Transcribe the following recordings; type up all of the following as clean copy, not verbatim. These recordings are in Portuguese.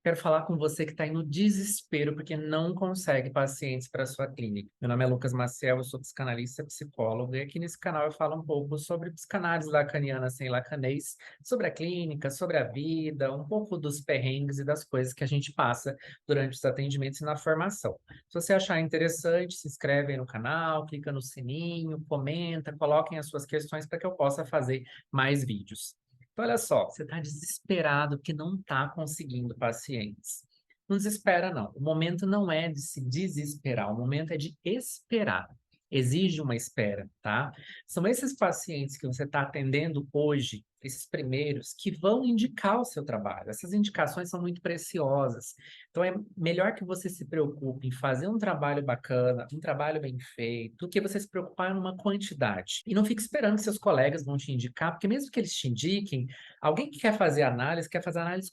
Quero falar com você que está aí no desespero porque não consegue pacientes para sua clínica. Meu nome é Lucas Maciel, eu sou psicanalista, psicólogo, e aqui nesse canal eu falo um pouco sobre psicanálise lacaniana sem lacanês, sobre a clínica, sobre a vida, um pouco dos perrengues e das coisas que a gente passa durante os atendimentos e na formação. Se você achar interessante, se inscreve aí no canal, clica no sininho, comenta, coloquem as suas questões para que eu possa fazer mais vídeos. Então, olha só, você está desesperado porque não está conseguindo pacientes. Não desespera, não. O momento não é de se desesperar, o momento é de esperar. Exige uma espera, tá? São esses pacientes que você está atendendo hoje, esses primeiros, que vão indicar o seu trabalho. Essas indicações são muito preciosas. Então, é melhor que você se preocupe em fazer um trabalho bacana, um trabalho bem feito, do que você se preocupar em uma quantidade. E não fique esperando que seus colegas vão te indicar, porque mesmo que eles te indiquem, alguém que quer fazer análise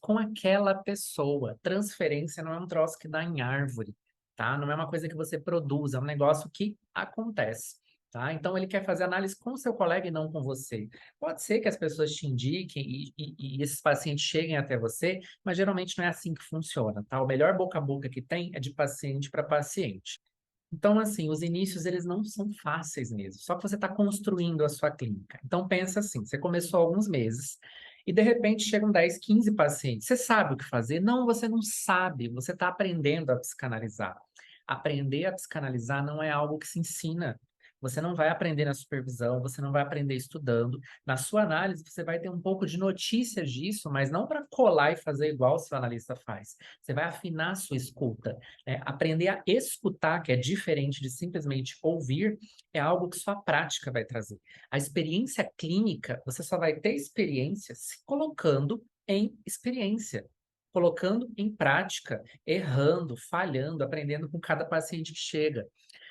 com aquela pessoa. Transferência não é um troço que dá em árvore, tá? Não é uma coisa que você produz, é um negócio que acontece. Tá? Então, ele quer fazer análise com o seu colega e não com você. Pode ser que as pessoas te indiquem e esses pacientes cheguem até você, mas geralmente não é assim que funciona, tá? O melhor boca a boca que tem é de paciente para paciente. Então, assim, os inícios eles não são fáceis mesmo, só que você está construindo a sua clínica. Então, pensa assim, você começou há alguns meses e de repente chegam 10, 15 pacientes. Você sabe o que fazer? Não, você não sabe, você está aprendendo a psicanalizar. Aprender a psicanalizar não é algo que se ensina. Você não vai aprender na supervisão, você não vai aprender estudando. Na sua análise, você vai ter um pouco de notícias disso, mas não para colar e fazer igual o seu analista faz. Você vai afinar a sua escuta. Aprender a escutar, que é diferente de simplesmente ouvir, é algo que sua prática vai trazer. A experiência clínica, você só vai ter experiência se colocando em experiência, colocando em prática, errando, falhando, aprendendo com cada paciente que chega.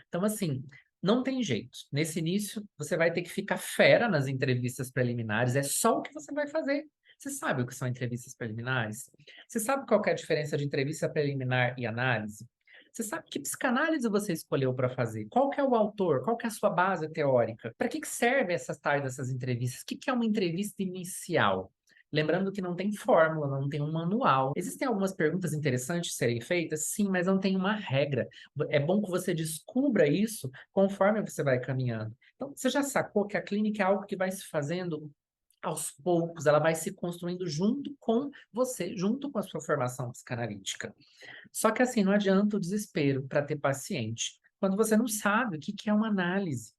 Então, assim, não tem jeito. Nesse início, você vai ter que ficar fera nas entrevistas preliminares, é só o que você vai fazer. Você sabe o que são entrevistas preliminares? Você sabe qual que é a diferença de entrevista preliminar e análise? Você sabe que psicanálise você escolheu para fazer? Qual que é o autor? Qual que é a sua base teórica? Para que serve essas tais dessas entrevistas? O que que é uma entrevista inicial? Lembrando que não tem fórmula, não tem um manual. Existem algumas perguntas interessantes de serem feitas, sim, mas não tem uma regra. É bom que você descubra isso conforme você vai caminhando. Então, você já sacou que a clínica é algo que vai se fazendo aos poucos, ela vai se construindo junto com você, junto com a sua formação psicanalítica. Só que assim, não adianta o desespero para ter paciente, quando você não sabe o que que é uma análise.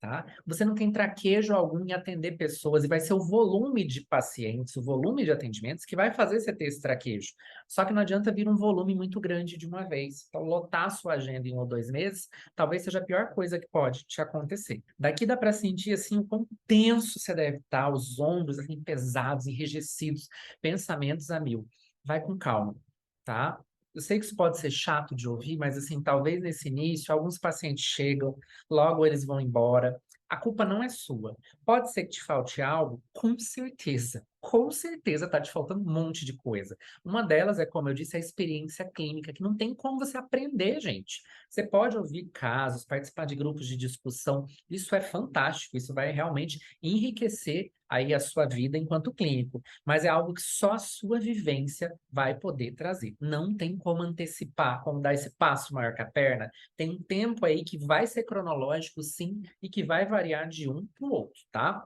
Tá? Você não tem traquejo algum em atender pessoas e vai ser o volume de pacientes, o volume de atendimentos que vai fazer você ter esse traquejo. Só que não adianta vir um volume muito grande de uma vez. Então, lotar a sua agenda em 1 ou 2 meses talvez seja a pior coisa que pode te acontecer. Daqui dá para sentir assim o quão tenso você deve estar, os ombros assim pesados, enrijecidos, pensamentos a mil. Vai com calma, tá? Eu sei que isso pode ser chato de ouvir, mas assim, talvez nesse início alguns pacientes chegam, logo eles vão embora. A culpa não é sua. Pode ser que te falte algo? Com certeza. Com certeza está te faltando um monte de coisa. Uma delas é, como eu disse, a experiência clínica, que não tem como você aprender, gente. Você pode ouvir casos, participar de grupos de discussão. Isso é fantástico. Isso vai realmente enriquecer aí a sua vida enquanto clínico. Mas é algo que só a sua vivência vai poder trazer. Não tem como antecipar, como dar esse passo maior que a perna. Tem um tempo aí que vai ser cronológico, sim, e que vai variar de um para o outro, tá?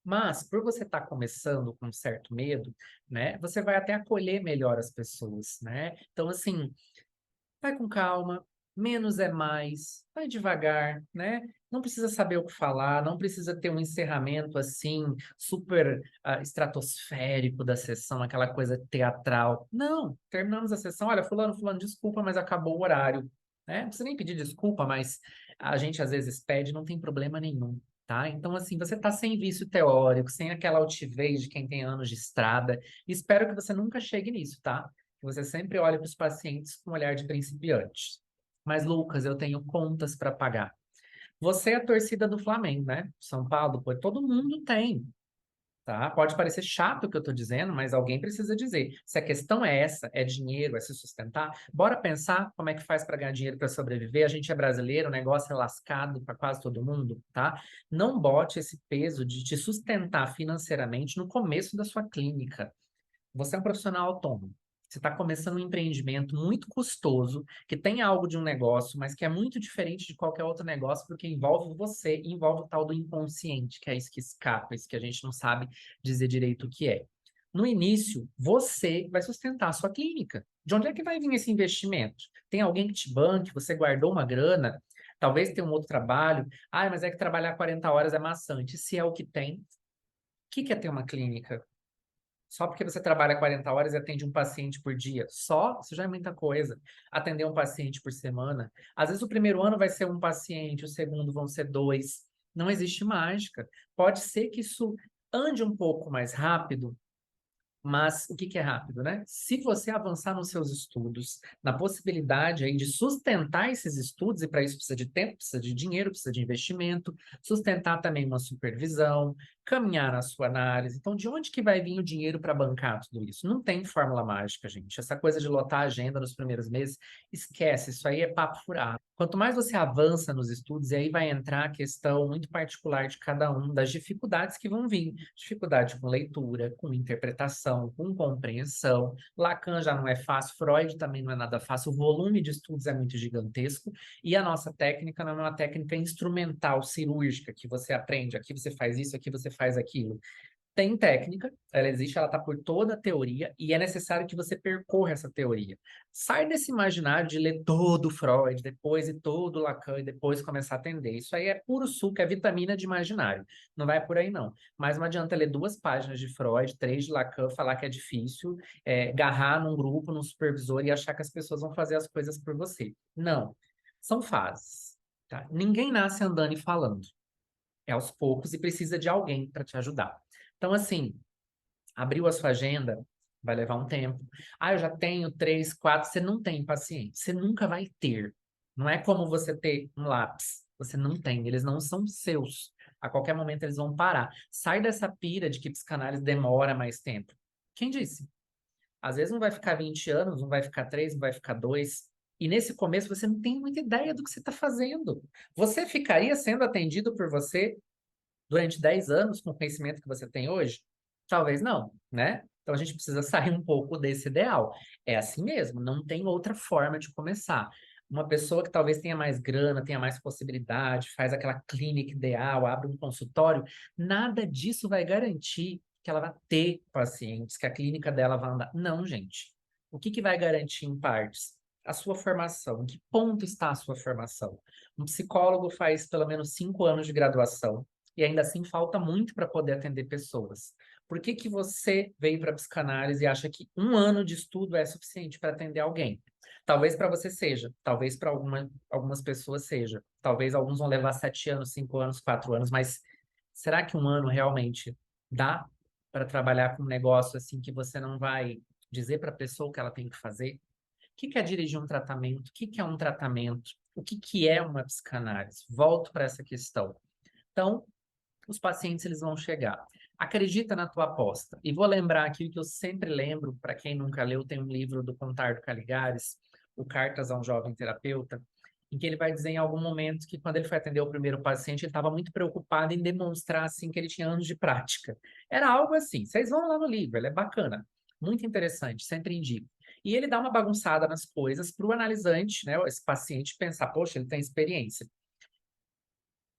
Mas, por você estar começando com um certo medo, né, você vai até acolher melhor as pessoas, né? Então, assim, vai com calma, menos é mais, vai devagar, né? Não precisa saber o que falar, não precisa ter um encerramento assim, super estratosférico da sessão, aquela coisa teatral. Não, terminamos a sessão, olha, fulano, fulano, desculpa, mas acabou o horário, né? Não precisa nem pedir desculpa, mas a gente às vezes pede, não tem problema nenhum. Tá? Então, assim, você está sem vício teórico, sem aquela altivez de quem tem anos de estrada. Espero que você nunca chegue nisso, tá? Que você sempre olhe para os pacientes com um olhar de principiante. Mas, Lucas, eu tenho contas para pagar. Você é a torcida do Flamengo, né? São Paulo, pô, todo mundo tem, tá? Pode parecer chato o que eu estou dizendo, mas alguém precisa dizer. Se a questão é essa, é dinheiro, é se sustentar, bora pensar como é que faz para ganhar dinheiro para sobreviver. A gente é brasileiro, o negócio é lascado para quase todo mundo, tá? Não bote esse peso de te sustentar financeiramente no começo da sua clínica. Você é um profissional autônomo. Você está começando um empreendimento muito custoso, que tem algo de um negócio, mas que é muito diferente de qualquer outro negócio, porque envolve você e envolve o tal do inconsciente, que é isso que escapa, isso que a gente não sabe dizer direito o que é. No início, você vai sustentar a sua clínica. De onde é que vai vir esse investimento? Tem alguém que te banque, você guardou uma grana, talvez tenha um outro trabalho. Ah, mas é que trabalhar 40 horas é maçante. Se é o que tem, o que é ter uma clínica? Só porque você trabalha 40 horas e atende um paciente por dia, só, isso já é muita coisa. Atender um paciente por semana. Às vezes o primeiro ano vai ser um paciente, o segundo vão ser dois. Não existe mágica. Pode ser que isso ande um pouco mais rápido, mas o que que é rápido, né? Se você avançar nos seus estudos, na possibilidade aí de sustentar esses estudos, e para isso precisa de tempo, precisa de dinheiro, precisa de investimento, sustentar também uma supervisão, caminhar na sua análise. Então, de onde que vai vir o dinheiro para bancar tudo isso? Não tem fórmula mágica, gente. Essa coisa de lotar a agenda nos primeiros meses, esquece, isso aí é papo furado. Quanto mais você avança nos estudos, e aí vai entrar a questão muito particular de cada um, das dificuldades que vão vir. Dificuldade com leitura, com interpretação, com compreensão. Lacan já não é fácil, Freud também não é nada fácil, o volume de estudos é muito gigantesco, e a nossa técnica não é uma técnica instrumental, cirúrgica, que você aprende, aqui você faz isso, aqui você faz aquilo. Tem técnica, ela existe, ela está por toda a teoria e é necessário que você percorra essa teoria. Sai desse imaginário de ler todo Freud, depois e todo Lacan e depois começar a atender. Isso aí é puro suco, é vitamina de imaginário. Não vai por aí, não. Mas não adianta ler 2 páginas de Freud, 3 de Lacan, falar que é difícil, agarrar num grupo, num supervisor e achar que as pessoas vão fazer as coisas por você. Não. São fases. Tá? Ninguém nasce andando e falando. É aos poucos e precisa de alguém para te ajudar. Então, assim, abriu a sua agenda, vai levar um tempo. Ah, eu já tenho 3, 4. Você não tem paciência. Você nunca vai ter. Não é como você ter um lápis. Você não tem. Eles não são seus. A qualquer momento eles vão parar. Sai dessa pira de que psicanálise demora mais tempo. Quem disse? Às vezes não vai ficar 20 anos, não vai ficar 3, não vai ficar 2. E nesse começo você não tem muita ideia do que você está fazendo. Você ficaria sendo atendido por você durante 10 anos com o conhecimento que você tem hoje? Talvez não, né? Então a gente precisa sair um pouco desse ideal. É assim mesmo, não tem outra forma de começar. Uma pessoa que talvez tenha mais grana, tenha mais possibilidade, faz aquela clínica ideal, abre um consultório, nada disso vai garantir que ela vai ter pacientes, que a clínica dela vai andar. Não, gente. O que que vai garantir em partes? A sua formação. Em que ponto está a sua formação? Um psicólogo faz pelo menos 5 anos de graduação e ainda assim falta muito para poder atender pessoas. Por que que você veio para a psicanálise e acha que 1 ano de estudo é suficiente para atender alguém? Talvez para você seja, talvez para algumas pessoas seja, talvez alguns vão levar 7 anos, 5 anos, 4 anos, mas será que 1 ano realmente dá para trabalhar com um negócio assim que você não vai dizer para a pessoa o que ela tem que fazer? O que que é dirigir um tratamento? O que que é um tratamento? O que que é uma psicanálise? Volto para essa questão. Então, os pacientes eles vão chegar. Acredita na tua aposta. E vou lembrar aqui o que eu sempre lembro, para quem nunca leu, tem um livro do Contardo Caligares, o Cartas a um Jovem Terapeuta, em que ele vai dizer em algum momento que quando ele foi atender o primeiro paciente, ele estava muito preocupado em demonstrar assim que ele tinha anos de prática. Era algo assim. Vocês vão lá no livro, ele é bacana, muito interessante, sempre indico. E ele dá uma bagunçada nas coisas para o analisante, né, esse paciente pensar, poxa, ele tem experiência.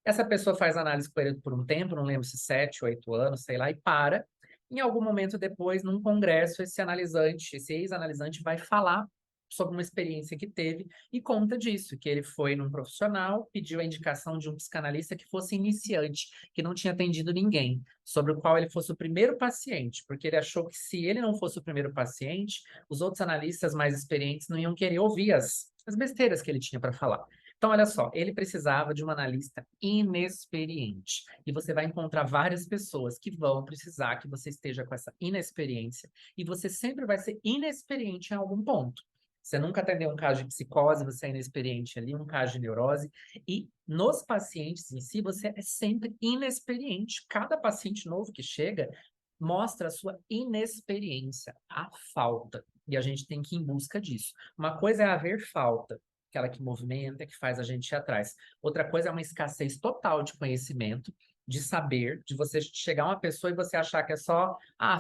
Essa pessoa faz análise com ele por um tempo, não lembro se 7, 8 anos, sei lá, e para. Em algum momento depois, num congresso, esse analisante, esse ex-analisante vai falar sobre uma experiência que teve e conta disso, que ele foi num profissional, pediu a indicação de um psicanalista que fosse iniciante, que não tinha atendido ninguém, sobre o qual ele fosse o primeiro paciente, porque ele achou que se ele não fosse o primeiro paciente, os outros analistas mais experientes não iam querer ouvir as besteiras que ele tinha para falar. Então, olha só, ele precisava de um analista inexperiente. E você vai encontrar várias pessoas que vão precisar que você esteja com essa inexperiência. E você sempre vai ser inexperiente em algum ponto. Você nunca atendeu um caso de psicose, você é inexperiente ali, um caso de neurose. E nos pacientes em si, você é sempre inexperiente. Cada paciente novo que chega mostra a sua inexperiência, a falta. E a gente tem que ir em busca disso. Uma coisa é haver falta, aquela que movimenta, que faz a gente ir atrás. Outra coisa é uma escassez total de conhecimento, de saber, de você chegar a uma pessoa e você achar que é só,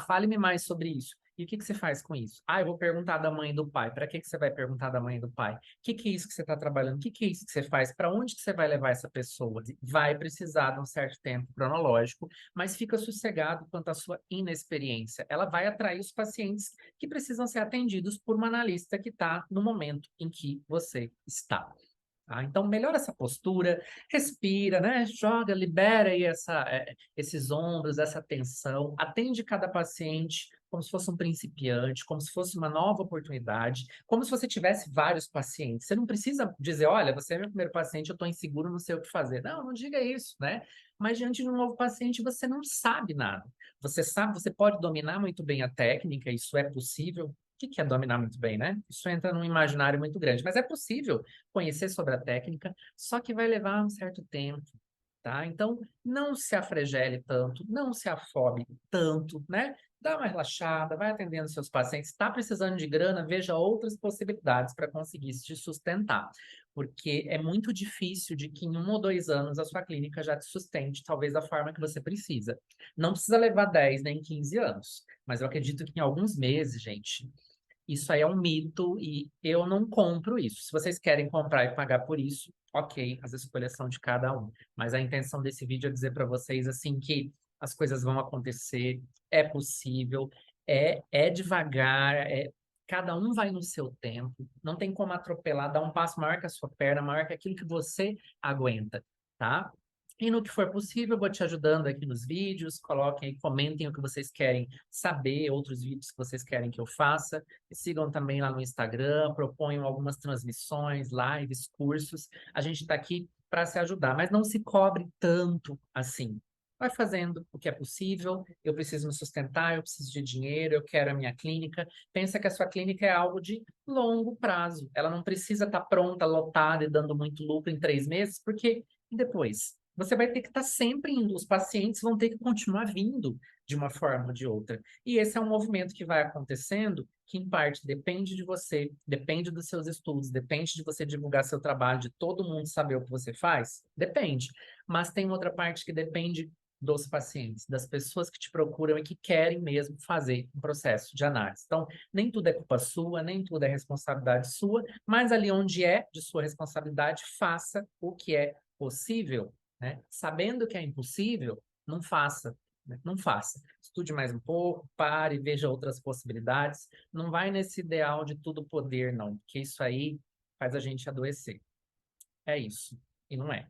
fale-me mais sobre isso. E o que que você faz com isso? Ah, eu vou perguntar da mãe e do pai. Para que que você vai perguntar da mãe e do pai? O que é isso que você está trabalhando? O que é isso que você faz? Para onde que você vai levar essa pessoa? Vai precisar de um certo tempo cronológico, mas fica sossegado quanto à sua inexperiência. Ela vai atrair os pacientes que precisam ser atendidos por uma analista que está no momento em que você está. Tá? Então, melhora essa postura, respira, né? Joga, libera aí esses ombros, essa tensão, atende cada paciente como se fosse um principiante, como se fosse uma nova oportunidade, como se você tivesse vários pacientes. Você não precisa dizer, olha, você é meu primeiro paciente, eu estou inseguro, não sei o que fazer. Não, não diga isso, né? Mas diante de um novo paciente, você não sabe nada. Você sabe, você pode dominar muito bem a técnica, isso é possível. O que é dominar muito bem, né? Isso entra num imaginário muito grande, mas é possível conhecer sobre a técnica, só que vai levar um certo tempo, tá? Então, não se afregele tanto, não se afobe tanto, né? Dá uma relaxada, vai atendendo seus pacientes. Está precisando de grana, veja outras possibilidades para conseguir se sustentar. Porque é muito difícil de que em 1 ou 2 anos a sua clínica já te sustente, talvez da forma que você precisa. Não precisa levar 10 nem 15 anos, mas eu acredito que em alguns meses, gente, isso aí é um mito e eu não compro isso. Se vocês querem comprar e pagar por isso, ok, as escolhas são de cada um. Mas a intenção desse vídeo é dizer para vocês assim que as coisas vão acontecer, é possível, é devagar, cada um vai no seu tempo, não tem como atropelar, dar um passo maior que a sua perna, maior que aquilo que você aguenta, tá? E no que for possível, eu vou te ajudando aqui nos vídeos. Coloquem aí, comentem o que vocês querem saber, outros vídeos que vocês querem que eu faça. Me sigam também lá no Instagram, proponham algumas transmissões, lives, cursos. A gente está aqui para se ajudar, mas não se cobre tanto assim. Vai fazendo o que é possível. Eu preciso me sustentar, eu preciso de dinheiro, eu quero a minha clínica. Pensa que a sua clínica é algo de longo prazo. Ela não precisa estar pronta, lotada e dando muito lucro em 3 meses, porque depois você vai ter que estar sempre indo. Os pacientes vão ter que continuar vindo de uma forma ou de outra. E esse é um movimento que vai acontecendo, que em parte depende de você, depende dos seus estudos, depende de você divulgar seu trabalho, de todo mundo saber o que você faz, depende. Mas tem outra parte que depende dos pacientes, das pessoas que te procuram e que querem mesmo fazer um processo de análise. Então, nem tudo é culpa sua, nem tudo é responsabilidade sua, mas ali onde é de sua responsabilidade, faça o que é possível, né? Sabendo que é impossível, não faça, né? Não faça. Estude mais um pouco, pare, veja outras possibilidades. Não vai nesse ideal de tudo poder, não, porque isso aí faz a gente adoecer. É isso. E não é.